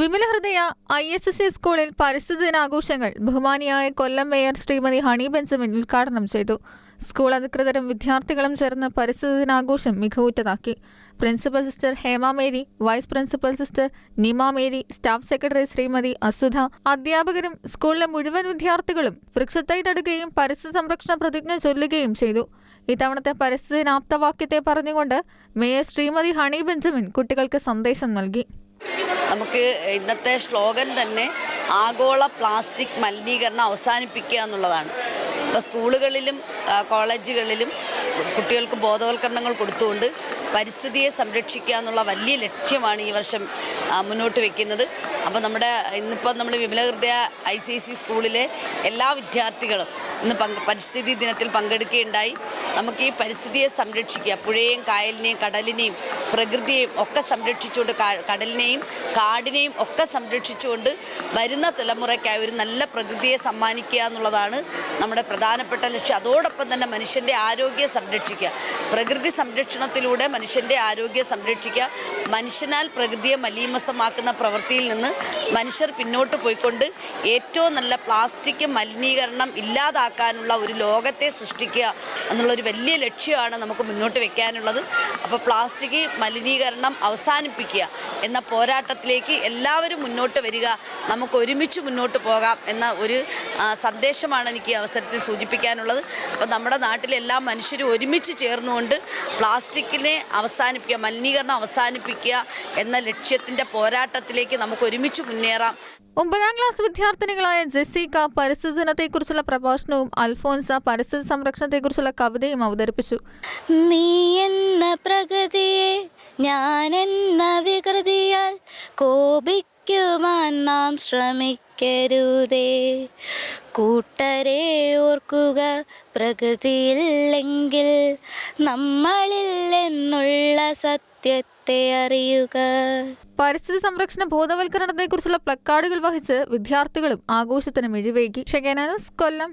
Vimala Hridaya ISSC സ്കൂളിൽ പരിസ്ഥിതി ദിനാഘോഷങ്ങൾ ബഹുമാനിയായ Kollam mayor Shrimati Honey Benjamin ഉദ്ഘാടനം ചെയ്തു. സ്കൂൾ അധികൃതരും വിദ്യാർത്ഥികളും ചേർന്ന് പരിസ്ഥിതി ദിനാഘോഷം മികവുറ്റതാക്കി. Principal sister Hema Mary, vice principal sister Nima Mary, staff secretary Shrimati Asudha, അധ്യാപകരും സ്കൂളിലെ മുഴുവൻ വിദ്യാർത്ഥികളും വൃക്ഷത്തൈ നടുകയും പരിസ്ഥിതി സംരക്ഷണ പ്രതിജ്ഞ ചൊല്ലുകയും ചെയ്തു. ഇത്തവണത്തെ പരിസ്ഥിതി ദിനാപ്തവാക്യത്തെ പറഞ്ഞുകൊണ്ട് മേയർ ശ്രീമതി ഹണി ബെഞ്ചമിൻ കുട്ടികൾക്ക് സന്ദേശം നൽകി. നമുക്ക് ഇന്നത്തെ സ്ലോഗൻ തന്നെ ആഗോള പ്ലാസ്റ്റിക് മലിനീകരണം അവസാനിപ്പിക്കുക എന്നുള്ളതാണ്. അപ്പോൾ സ്കൂളുകളിലും കോളേജുകളിലും കുട്ടികൾക്ക് ബോധവൽക്കരണങ്ങൾ കൊടുത്തുകൊണ്ട് പരിസ്ഥിതിയെ സംരക്ഷിക്കുക എന്നുള്ള വലിയ ലക്ഷ്യമാണ് ഈ വർഷം മുന്നോട്ട് വയ്ക്കുന്നത്. അപ്പോൾ ഇന്നിപ്പോൾ നമ്മൾ വിമലഹൃദയ ICSC സ്കൂളിലെ എല്ലാ വിദ്യാർത്ഥികളും ഇന്ന് പരിസ്ഥിതി ദിനത്തിൽ പങ്കെടുക്കുകയുണ്ടായി. നമുക്ക് ഈ പരിസ്ഥിതിയെ സംരക്ഷിക്കുക, പുഴയെയും കായലിനെയും കടലിനെയും പ്രകൃതിയെയും ഒക്കെ സംരക്ഷിച്ചുകൊണ്ട്, കടലിനെയും കാടിനെയും ഒക്കെ സംരക്ഷിച്ചുകൊണ്ട് വരുന്ന തലമുറയ്ക്കായി ഒരു നല്ല പ്രകൃതിയെ സമ്മാനിക്കുക എന്നുള്ളതാണ് നമ്മുടെ പ്രധാനപ്പെട്ട ലക്ഷ്യം. അതോടൊപ്പം തന്നെ മനുഷ്യൻ്റെ ആരോഗ്യം സംരക്ഷിക്കുക, പ്രകൃതി സംരക്ഷണത്തിലൂടെ മനുഷ്യൻ്റെ ആരോഗ്യം സംരക്ഷിക്കുക. മനുഷ്യനാൽ പ്രകൃതിയെ മലീമസമാക്കുന്ന പ്രവൃത്തിയിൽ നിന്ന് മനുഷ്യർ പിന്നോട്ട് പോയിക്കൊണ്ട് ഏറ്റവും നല്ല പ്ലാസ്റ്റിക് മലിനീകരണം ഇല്ലാതാക്കാനുള്ള ഒരു ലോകത്തെ സൃഷ്ടിക്കുക എന്നുള്ളൊരു വലിയ ലക്ഷ്യമാണ് നമുക്ക് മുന്നോട്ട് വയ്ക്കാനുള്ളത്. അപ്പോൾ പ്ലാസ്റ്റിക് മലിനീകരണം അവസാനിപ്പിക്കുക എന്ന പോരാട്ടത്തിലേക്ക് എല്ലാവരും മുന്നോട്ട് വരിക, നമുക്ക് ഒരുമിച്ച് മുന്നോട്ട് പോകാം എന്ന ഒരു സന്ദേശമാണ് എനിക്ക് ഈ അവസരത്തിൽ സൂചിപ്പിക്കാനുള്ളത്. അപ്പോൾ നമ്മുടെ നാട്ടിലെ എല്ലാ മനുഷ്യരും ഒരുമിച്ച് ചേർന്നുകൊണ്ട് പ്ലാസ്റ്റിക്കിനെ അവസാനിപ്പിക്കുക, മലിനീകരണം അവസാനിപ്പിക്കുക എന്ന ലക്ഷ്യത്തിൻ്റെ പോരാട്ടത്തിലേക്ക് നമുക്ക് ഒരുമിച്ച് മുന്നേറാം. 9ാം ക്ലാസ് വിദ്യാർത്ഥിനികളായ ജെസ്സിക്ക പരിസ്ഥിതി ദിനത്തെക്കുറിച്ചുള്ള പ്രഭാഷണവും അൽഫോൻസ പരിസ്ഥിതി സംരക്ഷണത്തെക്കുറിച്ചുള്ള കവിതയും അവതരിപ്പിച്ചു. നീ എന്ന പ്രകൃതിയെ ഞാനെന്ന വികൃതിയാൽ കോപിക്കുവാൻ നാം ശ്രമിക്കരുതേ. കൂട്ടരെ ഓർക്കുക, പ്രകൃതിയില്ലെങ്കിൽ നമ്മളില്ലെന്നുള്ള സത്യത്തെ അറിയുക. പരിസ്ഥിതി സംരക്ഷണ ബോധവൽക്കരണത്തെക്കുറിച്ചുള്ള പ്ലക്കാർഡുകൾ വഹിച്ച് വിദ്യാർത്ഥികളും ആഘോഷത്തിന് മിഴിവേകി. ഷെഗേന ന്യൂസ്, കൊല്ലം.